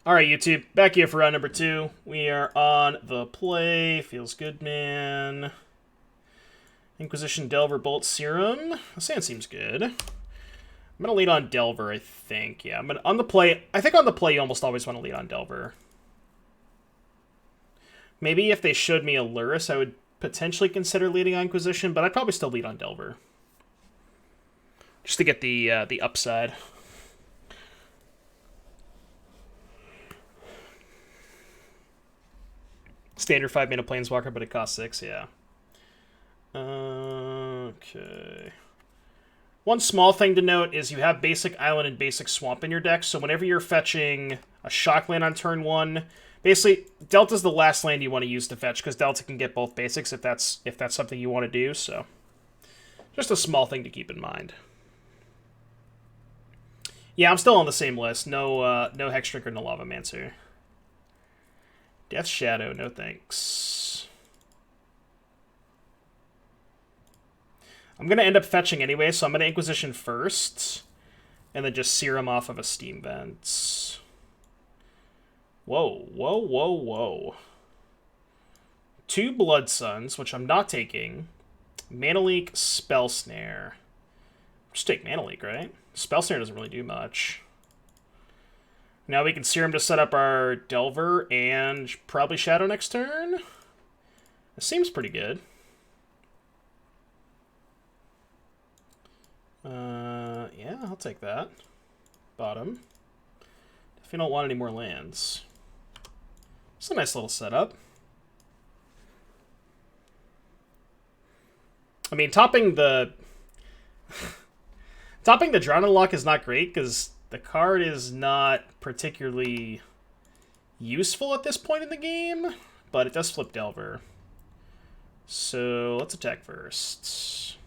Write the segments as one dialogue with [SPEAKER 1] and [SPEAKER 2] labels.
[SPEAKER 1] Alright, YouTube, back here for round number 2. We are on the play. Feels good, man. Inquisition, Delver, Bolt, Serum. The sand seems good. I'm going to lead on Delver, I think. Yeah, I'm gonna, on the play. I think on the play you almost always want to lead on Delver. Maybe if they showed me a Lurrus, I would potentially consider leading on Inquisition, but I'd probably still lead on Delver. Just to get the upside. Standard 5-mana Planeswalker, but it costs 6, yeah. Okay. One small thing to note is you have Basic Island and Basic Swamp in your deck, so whenever you're fetching a shock land on turn 1, basically, Delta's the last land you want to use to fetch, because Delta can get both basics if that's something you want to do, so... Just a small thing to keep in mind. Yeah, I'm still on the same list. No Hexdrinker, no Lavamancer. Death Shadow, no thanks. I'm going to end up fetching anyway, so I'm going to Inquisition first. And then just Serum off of a Steam Vent. Whoa, whoa, whoa, whoa. 2 Blood Suns, which I'm not taking. Mana Leak, Spell Snare. Just take Mana Leak, right? Spell Snare doesn't really do much. Now we can Serum to set up our Delver and probably Shadow next turn. It seems pretty good. Yeah, I'll take that. Bottom. If you don't want any more lands. It's a nice little setup. I mean, topping the Drown Lock is not great because the card is not particularly useful at this point in the game, but it does flip Delver. So let's attack first.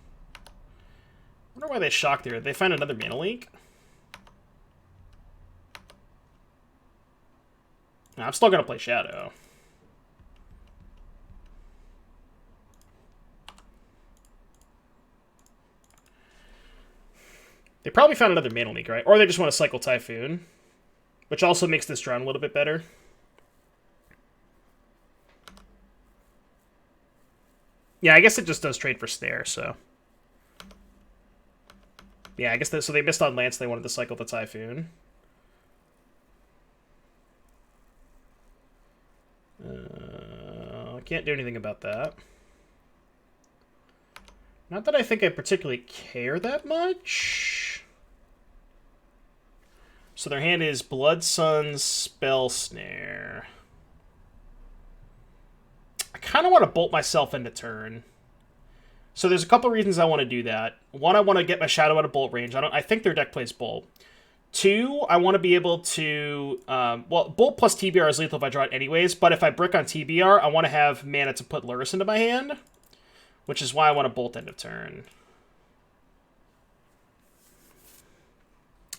[SPEAKER 1] I wonder why they shocked there. Did they find another Mana Leak? No, I'm still going to play Shadow. They probably found another Mana Leak, right? Or they just want to cycle Typhoon, which also makes this Drown a little bit better. Yeah, I guess it just does trade for Snare, so... Yeah, I guess so they missed on Lance, they wanted to cycle the Typhoon. I can't do anything about that. Not that I think I particularly care that much. So their hand is Blood Suns, Spell Snare. I kind of want to bolt myself into turn. So there's a couple reasons I want to do that. One, I want to get my Shadow out of bolt range. I think their deck plays bolt. 2, I want to be able to... well, bolt plus TBR is lethal if I draw it anyways, but if I brick on TBR, I want to have mana to put Lurrus into my hand, which is why I want to bolt end of turn.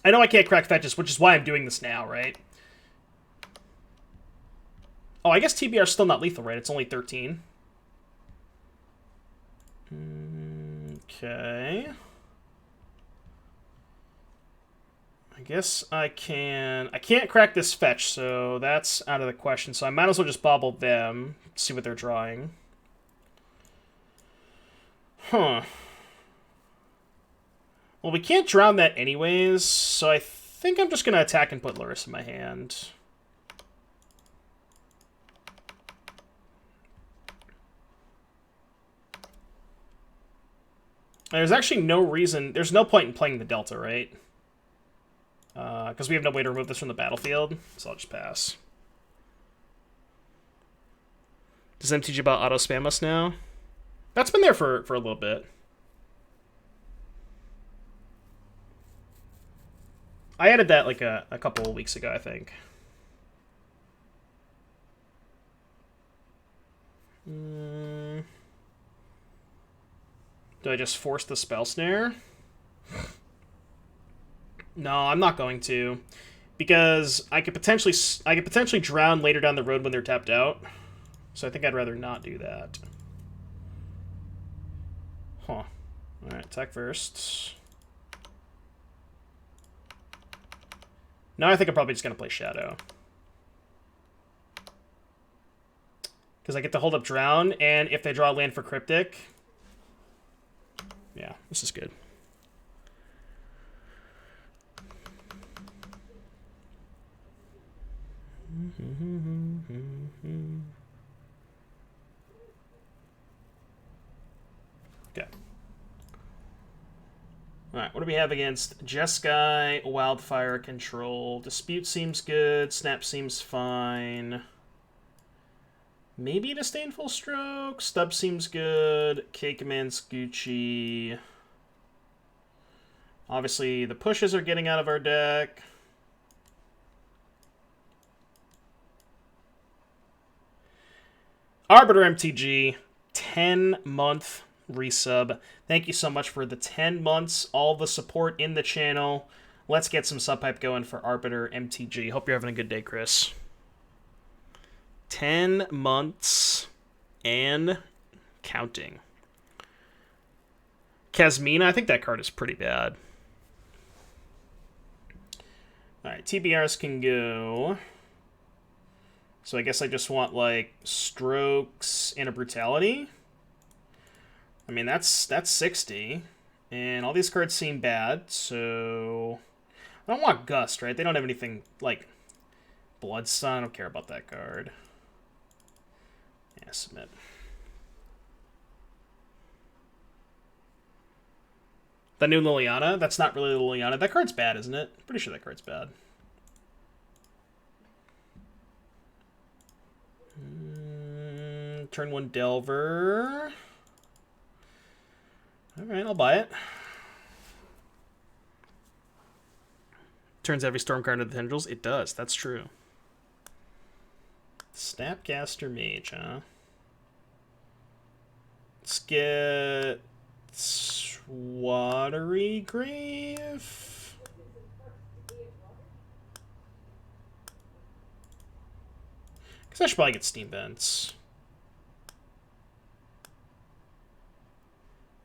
[SPEAKER 1] I know I can't crack fetches, which is why I'm doing this now, right? Oh, I guess TBR is still not lethal, right? It's only 13. Okay. I guess I can... I can't crack this fetch, so that's out of the question. So I might as well just bobble them, see what they're drawing. Huh. Well, we can't drown that anyways, so I think I'm just going to attack and put Lurrus in my hand. There's actually no reason... There's no point in playing the Delta, right? Because we have no way to remove this from the battlefield, so I'll just pass. Does MTG about auto-spam us now? That's been there for a little bit. I added that like a couple of weeks ago, I think. Do I just force the Spell Snare? No, I'm not going to, because I could potentially drown later down the road when they're tapped out. So I think I'd rather not do that. Huh. All right, attack first. Now I think I'm probably just gonna play Shadow. Because I get to hold up Drown, and if they draw a land for Cryptic... Yeah, this is good. Okay. Alright, what do we have against Jeskai, Wildfire Control? Dispute seems good, Snap seems fine. Maybe Disdainful Stroke, Stub seems good, Cakeman's Gucci. Obviously, the pushes are getting out of our deck. Arbiter MTG, 10-month resub. Thank you so much for the 10 months, all the support in the channel. Let's get some sub hype going for Arbiter MTG. Hope you're having a good day, Chris. 10 months and counting. Kasmina, I think that card is pretty bad. Alright, TBRs can go. So I guess I just want, like, Strokes and a Brutality. I mean, that's 60. And all these cards seem bad, so... I don't want Gust, right? They don't have anything, like, Bloodsun. I don't care about that card. Yeah, submit. The new Liliana? That's not really Liliana. That card's bad, isn't it? I'm pretty sure that card's bad. Turn 1 Delver. Alright, I'll buy it. Turns every storm card into the tendrils? It does, that's true. Snapcaster Mage, huh? Let's get... Watery Grave? Because I should probably get Steam Vents.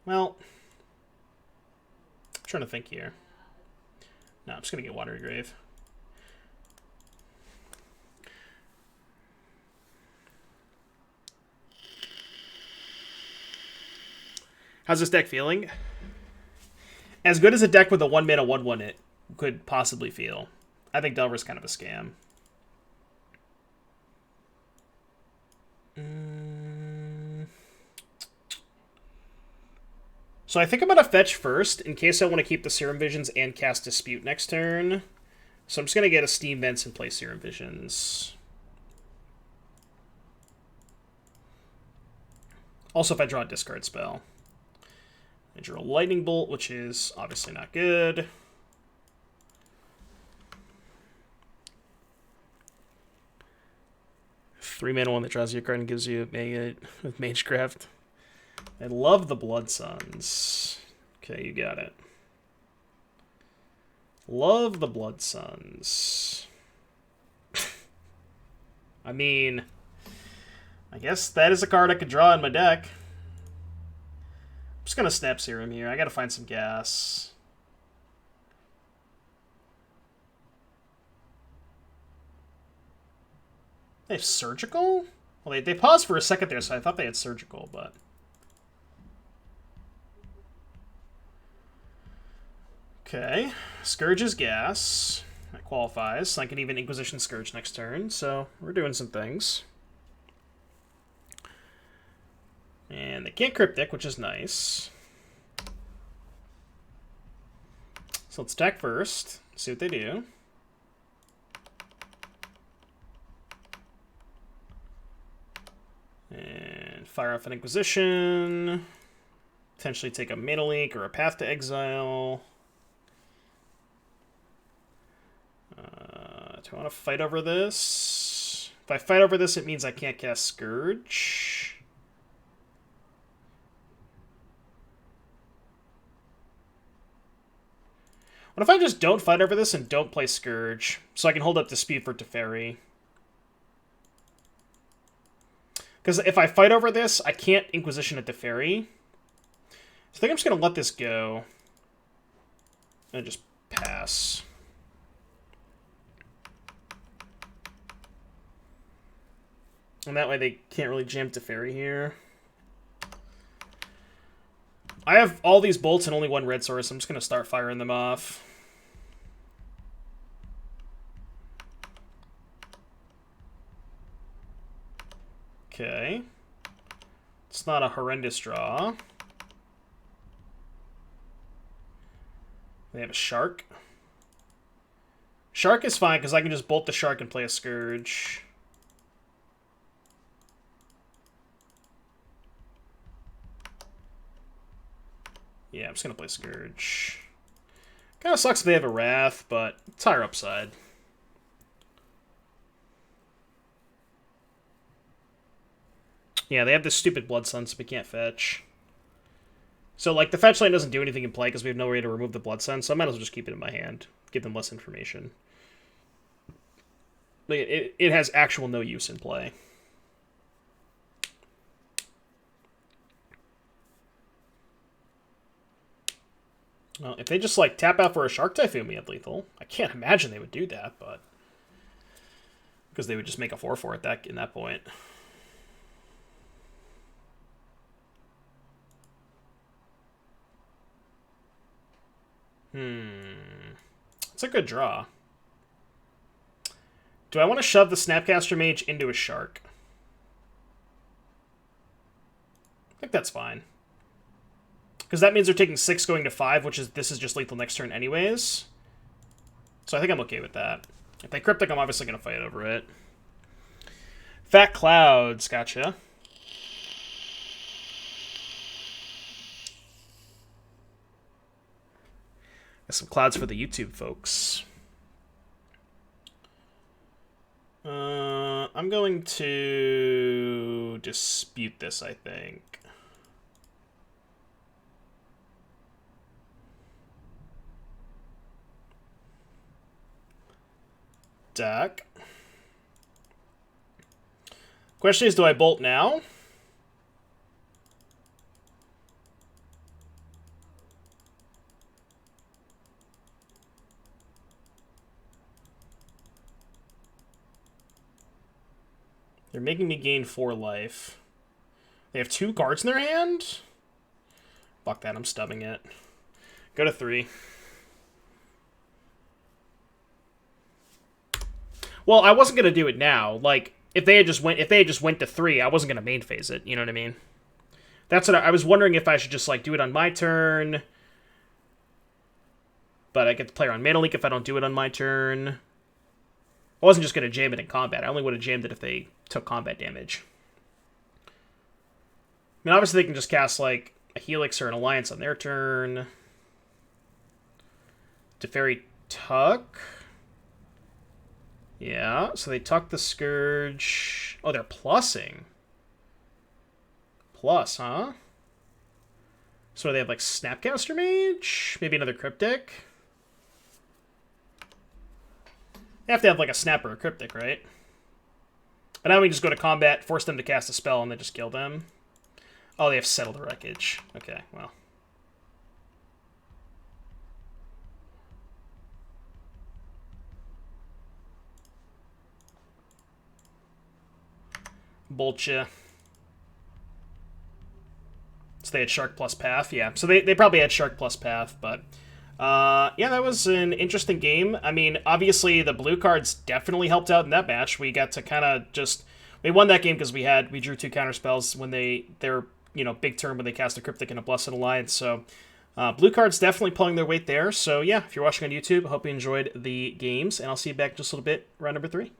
[SPEAKER 1] Well, I'm trying to think here. No, I'm just going to get Watery Grave. How's this deck feeling? As good as a deck with a 1-mana 1/1 it could possibly feel. I think Delver's kind of a scam. So I think I'm going to fetch first, in case I want to keep the Serum Visions and cast Dispute next turn. So I'm just going to get a Steam Vents and play Serum Visions. Also, if I draw a discard spell. I draw a Lightning Bolt, which is obviously not good. Three-mana one that draws you a card and gives you a Maggot with Magecraft. I love the Blood Suns. Okay, you got it. Love the Blood Suns. I mean, I guess that is a card I could draw in my deck. I'm just going to Snap Serum here. I got to find some gas. They have Surgical? Well, they paused for a second there, so I thought they had Surgical, but... Okay, Scourge is gas. That qualifies. I can even Inquisition Scourge next turn, so we're doing some things. And they can't Cryptic, which is nice. So let's attack first, see what they do. And fire off an Inquisition. Potentially take a Mana Leak or a Path to Exile. Do I want to fight over this? If I fight over this, it means I can't cast Scourge. What if I just don't fight over this and don't play Scourge? So I can hold up Dispute for Teferi. Because if I fight over this, I can't Inquisition at Teferi. So I think I'm just going to let this go. And just pass. And that way they can't really jam Teferi here. I have all these bolts and only one red source. I'm just going to start firing them off. Okay. It's not a horrendous draw. They have a shark. Shark is fine because I can just bolt the shark and play a Scourge. Yeah, I'm just going to play Scourge. Kind of sucks if they have a Wrath, but it's higher upside. Yeah, they have this stupid Blood Sun, so we can't fetch. So, like, the fetch lane doesn't do anything in play because we have no way to remove the Blood Sun, so I might as well just keep it in my hand. Give them less information. It has actual no use in play. Well, if they just, like, tap out for a Shark Typhoon, we have lethal. I can't imagine they would do that, but... because they would just make a 4/4 in that point. It's a good draw. Do I want to shove the Snapcaster Mage into a Shark? I think that's fine. Because that means they're taking 6 going to 5, which is this is just lethal next turn anyways. So I think I'm okay with that. If they Cryptic, I'm obviously going to fight over it. Fat Clouds, gotcha. Got some clouds for the YouTube folks. I'm going to dispute this, I think. Deck. Question is, do I bolt now? They're making me gain 4 life. They have 2 cards in their hand? Fuck that, I'm stubbing it. Go to 3. Well, I wasn't gonna do it now. Like, if they had just went to 3, I wasn't gonna main phase it, you know what I mean? That's what I was wondering, if I should just like do it on my turn. But I get to play on Mana Leak if I don't do it on my turn. I wasn't just going to jam it in combat. I only would have jammed it if they took combat damage. I mean, obviously they can just cast, like, a Helix or an Alliance on their turn. Teferi Tuck. Yeah, so they tuck the Scourge. Oh, they're plussing. Plus, huh? So they have, like, Snapcaster Mage? Maybe another Cryptic? They have to have, like, a Snap or a Cryptic, right? But now we just go to combat, force them to cast a spell, and then just kill them. Oh, they have Settled Wreckage. Okay, well. Bolcha. So they had Shark plus Path, yeah. So they probably had Shark plus Path, but... yeah, that was an interesting game. I mean, obviously, the blue cards definitely helped out in that match. We got to kind of just... We won that game because we drew 2 counterspells when their big turn when they cast a Cryptic and a Blessed Alliance. So, blue cards definitely pulling their weight there. So, yeah, if you're watching on YouTube, I hope you enjoyed the games, and I'll see you back in just a little bit, round number 3.